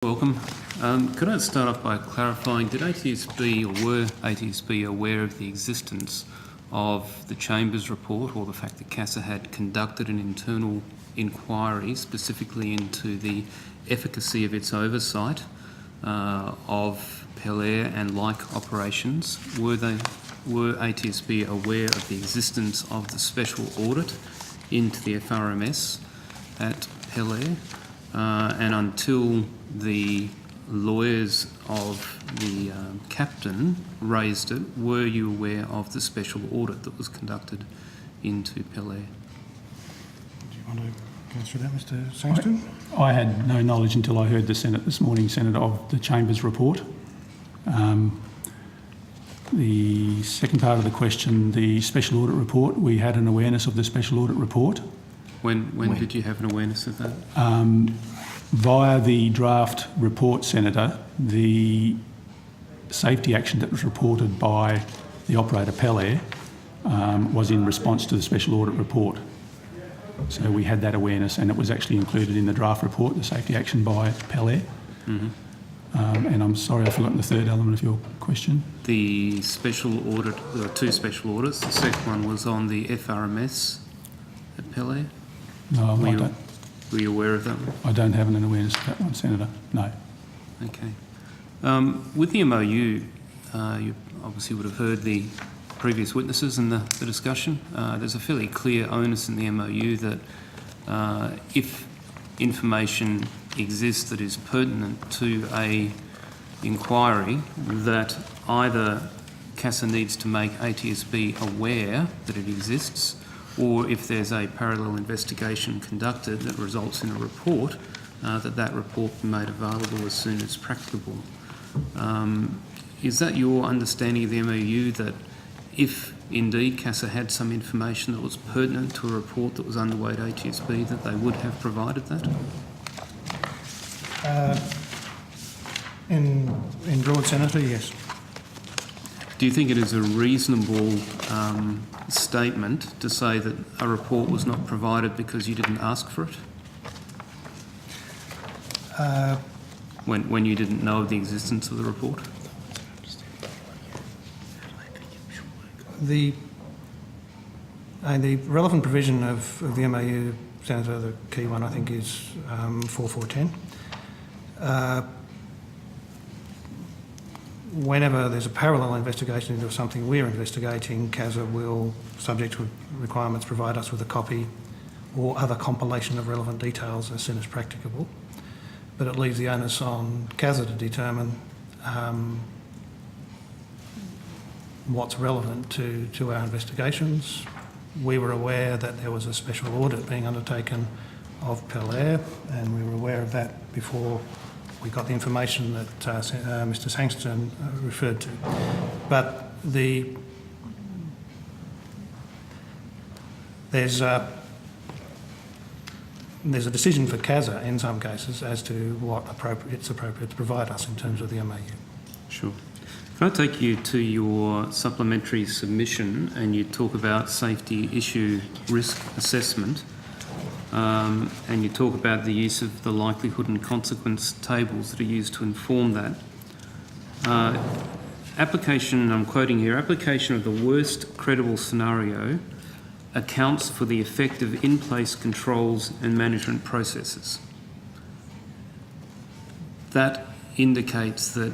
Welcome. Could I start off by clarifying, did ATSB or were ATSB aware of the existence of the Chamber's report or the fact that CASA had conducted an internal inquiry specifically into the efficacy of its oversight of Pelair and like operations? Were ATSB aware of the existence of the special audit into the FRMS at Pelair? And until the lawyers of the captain raised it, were you aware of the special audit that was conducted into Pelair? Do you want to go through that, Mr Sangston? I had no knowledge until I heard the Senate this morning, Senator, of the Chamber's report. The second part of the question, the special audit report, we had an awareness of the special audit report. When did you have an awareness of that? Via the draft report, Senator, the safety action that was reported by the operator Pelair was in response to the special audit report. So we had that awareness, and it was actually included in the draft report, the safety action by Pelair. Mm-hmm. And I'm sorry, I've forgotten the third element of your question. The special audit, there were two special audits. The second one was on the FRMS at Pelair. No, I don't. Were you aware of that one? I don't have an awareness of that one, Senator. No. Okay. With the MOU, you obviously would have heard the previous witnesses in the discussion. There's a fairly clear onus in the MOU that if information exists that is pertinent to a inquiry, that either CASA needs to make ATSB aware that it exists, or if there's a parallel investigation conducted that results in a report, that report be made available as soon as practicable. Is that your understanding of the MOU, that if indeed CASA had some information that was pertinent to a report that was underway at ATSB, that they would have provided that? In broad, Senator, yes. Do you think it is a reasonable statement to say that a report was not provided because you didn't ask for it? When you didn't know of the existence of the report? The relevant provision of the MOU, Senator, the key one I think is 4410. Whenever there's a parallel investigation into something we're investigating, CASA will, subject to requirements, provide us with a copy or other compilation of relevant details as soon as practicable. But it leaves the onus on CASA to determine what's relevant to our investigations. We were aware that there was a special audit being undertaken of Pelair, and we were aware of that before we got the information that Mr Sangston referred to. But there's a decision for CASA in some cases as to what it's appropriate to provide us in terms of the MOU. Sure. Can I take you to your supplementary submission, and you talk about safety issue risk assessment, and you talk about the use of the likelihood and consequence tables that are used to inform that. Application, I'm quoting here, application of the worst credible scenario accounts for the effect of in-place controls and management processes. That indicates that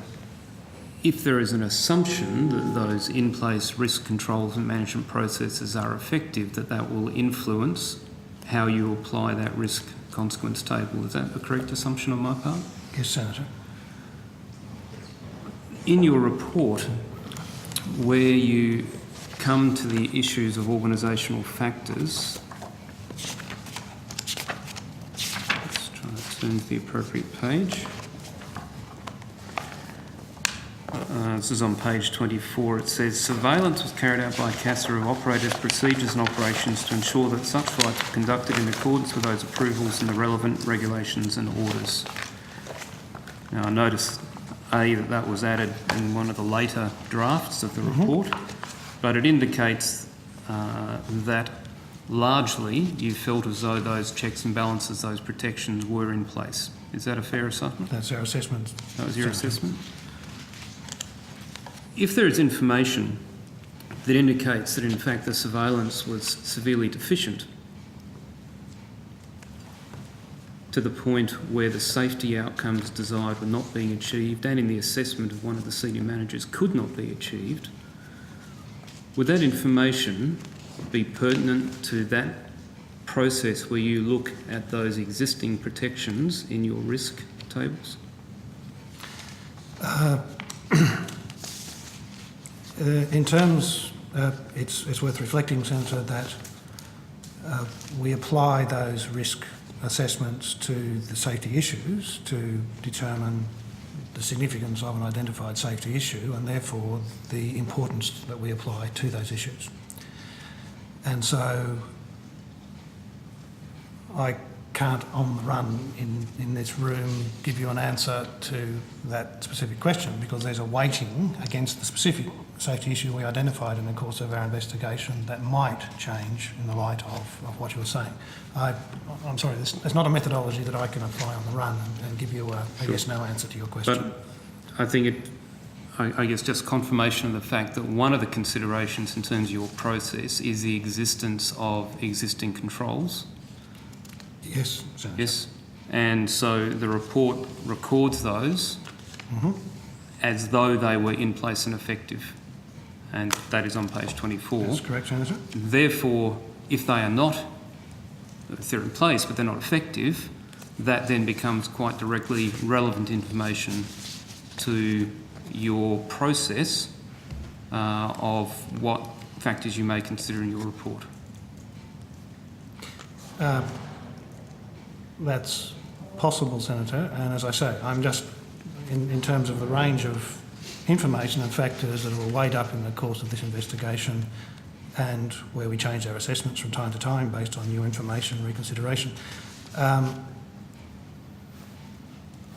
if there is an assumption that those in-place risk controls and management processes are effective, that will influence how you apply that risk consequence table. Is that a correct assumption on my part? Yes, Senator. In your report, where you come to the issues of organisational factors, let's try to turn to the appropriate page. This is on page 24. It says, surveillance was carried out by CASA of operators' procedures and operations to ensure that such flights were conducted in accordance with those approvals and the relevant regulations and orders. Now, I noticed, that was added in one of the later drafts of the report, but it indicates that largely you felt as though those checks and balances, those protections were in place. Is that a fair assessment? That's our assessment. That was your assessment? If there is information that indicates that in fact the surveillance was severely deficient to the point where the safety outcomes desired were not being achieved and in the assessment of one of the senior managers could not be achieved, would that information be pertinent to that process where you look at those existing protections in your risk tables? In terms, it's worth reflecting, Senator, that we apply those risk assessments to the safety issues to determine the significance of an identified safety issue and therefore the importance that we apply to those issues. And so I can't on the run in this room give you an answer to that specific question because there's a weighting against the specific safety issue we identified in the course of our investigation that might change in the light of what you were saying. I'm sorry, there's not a methodology that I can apply on the run and give you a yes-no answer to your question. But I think I guess just confirmation of the fact that one of the considerations in terms of your process is the existence of existing controls. Yes, Senator. Yes. And so the report records those as though they were in place and effective. And that is on page 24. That's correct, Senator. Therefore, if they are not, if they're in place but they're not effective, that then becomes quite directly relevant information to your process of what factors you may consider in your report. That's possible, Senator, and as I say, I'm just, in terms of the range of information and factors that are weighed up in the course of this investigation and where we change our assessments from time to time based on new information reconsideration. I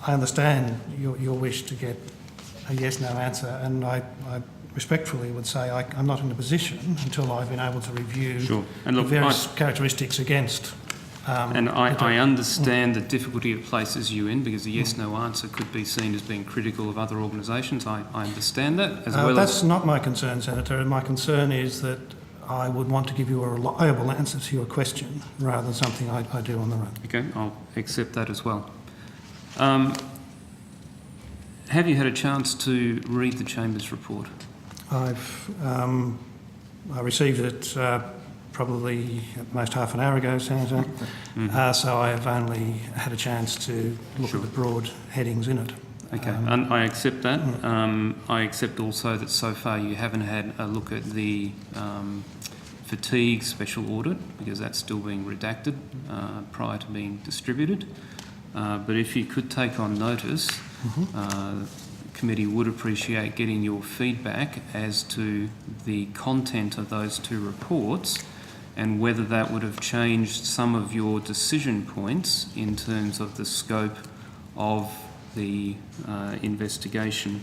understand your wish to get a yes-no answer, and I respectfully would say I'm not in a position until I've been able to review And look, the various characteristics against. And I understand the difficulty it places you in because a yes-no answer could be seen as being critical of other organisations. I understand that as well. That's not my concern, Senator. My concern is that I would want to give you a reliable answer to your question rather than something I do on the run. Okay, I'll accept that as well. Have you had a chance to read the Chamber's report? I received it probably at most half an hour ago, Senator, so I have only had a chance to look at the broad headings in it. Okay, and I accept that. I accept also that so far you haven't had a look at the fatigue special audit because that's still being redacted prior to being distributed. But if you could take on notice, the committee would appreciate getting your feedback as to the content of those two reports and whether that would have changed some of your decision points in terms of the scope of the investigation